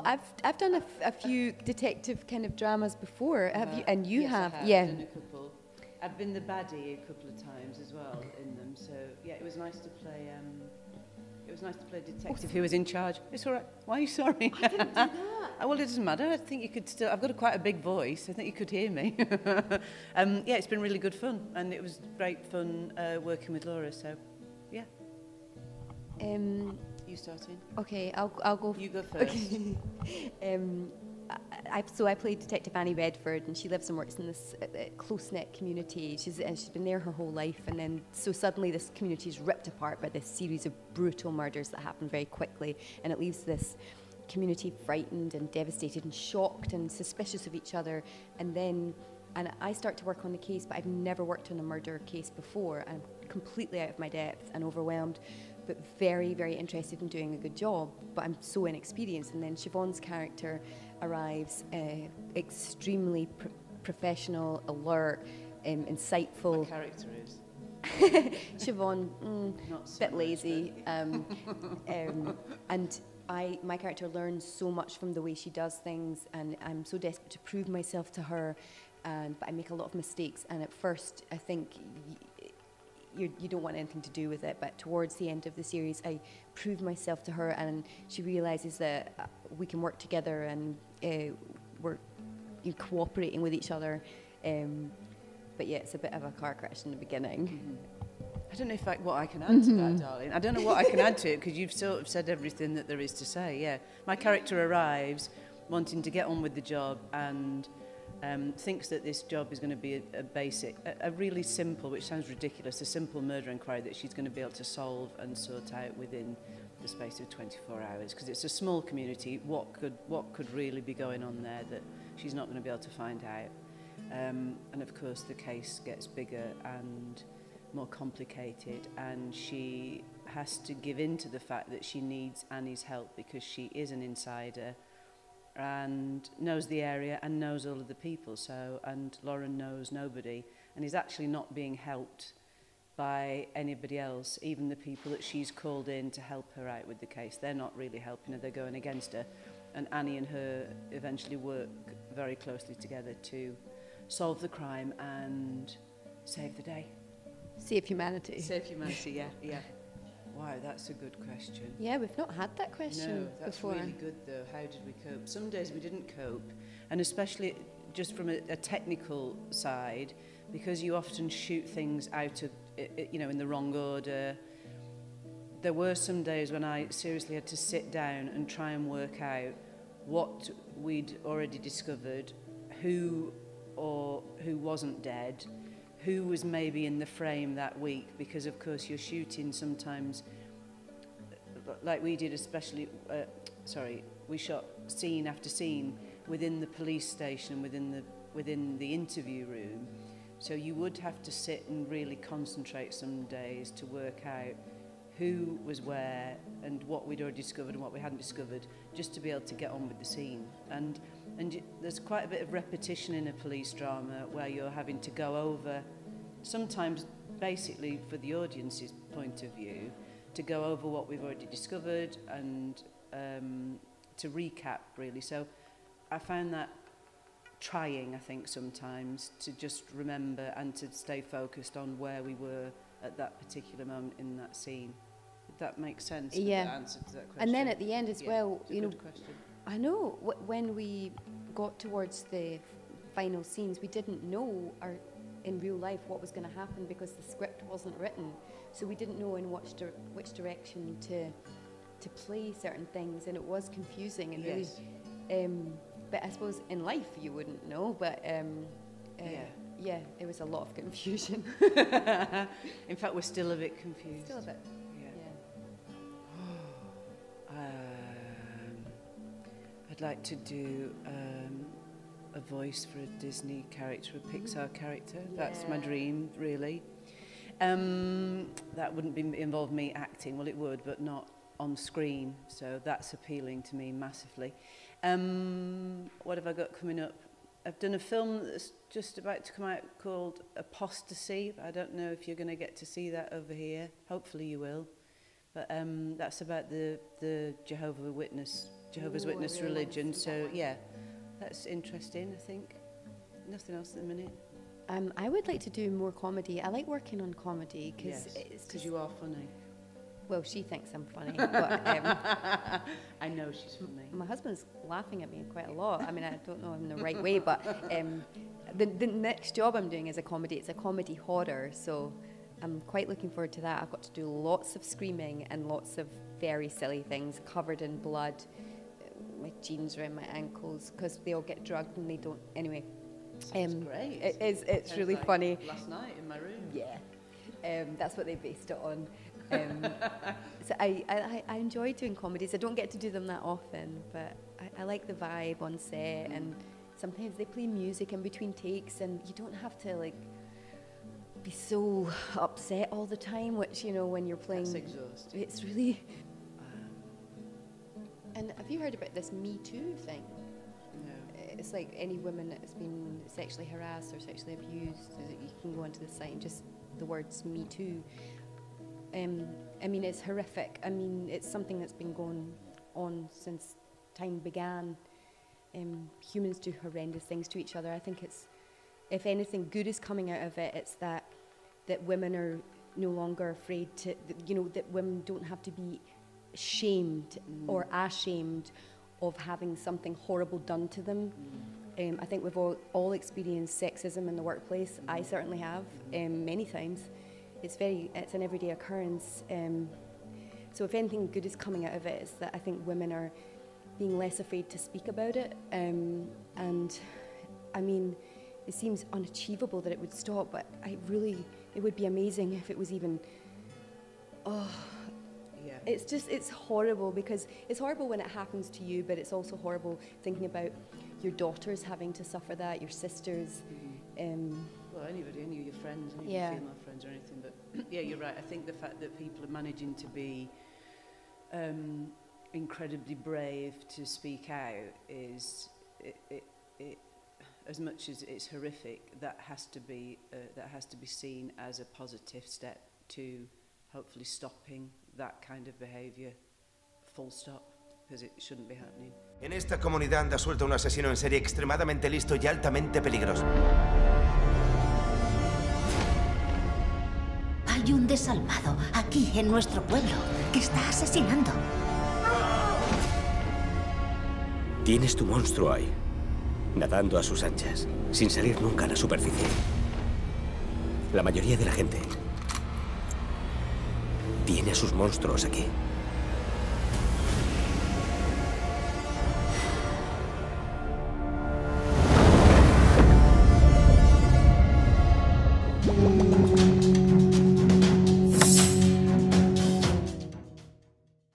Well, I've done a few detective kind of dramas before. Have you? And you yes, have, I have. yeah. I've done a couple. I've been the baddie a couple of times as well in them. So yeah, it was nice to play. It was nice to play a detective who was in charge. It's all right. Why are you sorry? I didn't do that. Well, it doesn't matter. I think you could still. I've got quite a big voice. I think you could hear me. Yeah, it's been really good fun, and it was great fun working with Laura. So, yeah. You starting? Okay, I'll go. You go first. Okay. So I played Detective Annie Redford, and she lives and works in this close-knit community. She's been there her whole life, and then so suddenly this community is ripped apart by this series of brutal murders that happen very quickly, and it leaves this community frightened and devastated and shocked and suspicious of each other. And I start to work on the case, but I've never worked on a murder case before, and I'm completely out of my depth and overwhelmed, but very, very interested in doing a good job, but I'm so inexperienced. And then Siobhan's character arrives extremely professional, alert, insightful. My character is? Siobhan, Not so bit much, lazy. And my character learns so much from the way she does things, and I'm so desperate to prove myself to her, but I make a lot of mistakes, and at first I think you don't want anything to do with it, but towards the end of the series I prove myself to her, and she realises that we can work together, and we're cooperating with each other, but yeah, it's a bit of a car crash in the beginning. I don't know what I can add to that, darling. I don't know what I can add to it, because you've sort of said everything that there is to say. Yeah, my character arrives wanting to get on with the job, and thinks that this job is going to be a really simple, which sounds ridiculous, a simple murder inquiry that she's going to be able to solve and sort out within the space of 24 hours, because it's a small community. What could really be going on there that she's not going to be able to find out? And of course the case gets bigger and more complicated, and she has to give in to the fact that she needs Annie's help, because she is an insider and knows the area and knows all of the people. And Lauren knows nobody, and is actually not being helped by anybody else. Even the people that she's called in to help her out with the case, they're not really helping her, they're going against her. And Annie and her eventually work very closely together to solve the crime and save the day. Save humanity. Save humanity, yeah. Wow, that's a good question. Yeah, we've not had that question No, that's before. really good though. How did we cope? Some days we didn't cope, and especially just from a technical side, because you often shoot things out of, in the wrong order. There were some days when I seriously had to sit down and try and work out what we'd already discovered, who wasn't dead, who was maybe in the frame that week, because of course you're shooting sometimes, like we did, especially, we shot scene after scene within the police station, within the interview room, so you would have to sit and really concentrate some days to work out who was where and what we'd already discovered and what we hadn't discovered, just to be able to get on with the scene. And there's quite a bit of repetition in a police drama where you're having to go over, sometimes basically for the audience's point of view, to go over what we've already discovered and to recap, really. So I found that trying, I think, sometimes, to just remember and to stay focused on where we were at that particular moment in that scene. Did that make sense? Yeah. The answer to that question? And then at the end as well, it's a good question. I know when we got towards the final scenes, we didn't know in real life what was going to happen, because the script wasn't written, so we didn't know in which direction to play certain things, and it was confusing and Yes. really. But I suppose in life you wouldn't know, but yeah, it was a lot of confusion. In fact, we're still a bit confused. Still a bit. Yeah. I'd like to do a voice for a Disney character, a Pixar character. That's my dream, really. That wouldn't involve me acting. Well, it would, but not on screen. So that's appealing to me massively. What have I got coming up? I've done a film that's just about to come out called Apostasy. I don't know if you're going to get to see that over here. Hopefully you will. But that's about the Jehovah's Witness Jehovah's Witness religion. So yeah, that's interesting, I think. Nothing else at the minute. I would like to do more comedy. I like working on comedy because you are funny. Well, she thinks I'm funny, but I know she's funny. My husband's laughing at me quite a lot. I mean, I don't know in the right way, but the next job I'm doing is a comedy. It's a comedy horror, so I'm quite looking forward to that. I've got to do lots of screaming and lots of very silly things, covered in blood, my jeans around my ankles, because they all get drugged and they don't. Anyway, it's great. It's really like funny. Last night in my room. Yeah, that's what they based it on. So I enjoy doing comedies. I don't get to do them that often, but I like the vibe on set, and sometimes they play music in between takes, and you don't have to like be so upset all the time, which, you know, when you're playing, that's exhausting. It's really. And have you heard about this Me Too thing? No. It's like any woman that's been sexually harassed or sexually abused, you can go onto the site and just the words Me Too. I mean, it's horrific. I mean, it's something that's been going on since time began. Humans do horrendous things to each other. I think it's, if anything good is coming out of it, it's that women are no longer afraid to, you know, that women don't have to be shamed or ashamed of having something horrible done to them. I think we've all experienced sexism in the workplace. I certainly have, many times. It's an everyday occurrence. So if anything good is coming out of it, it's that I think women are being less afraid to speak about it. And I mean, it seems unachievable that it would stop, but it would be amazing if it was even, Yeah. It's horrible, because it's horrible when it happens to you, but it's also horrible thinking about your daughters having to suffer that, your sisters. Well, anybody, any of your friends, any of your female friends or anything. But yeah, you're right. I think the fact that people are managing to be incredibly brave to speak out is, as much as it's horrific, that has to be seen as a positive step to hopefully stopping that kind of behaviour, full stop, because it shouldn't be happening. En esta comunidad anda suelto un asesino en serie extremadamente listo y altamente peligroso. Hay un desalmado aquí en nuestro pueblo que está asesinando. Tienes tu monstruo ahí, nadando a sus anchas, sin salir nunca a la superficie. La mayoría de la gente tiene a sus monstruos aquí.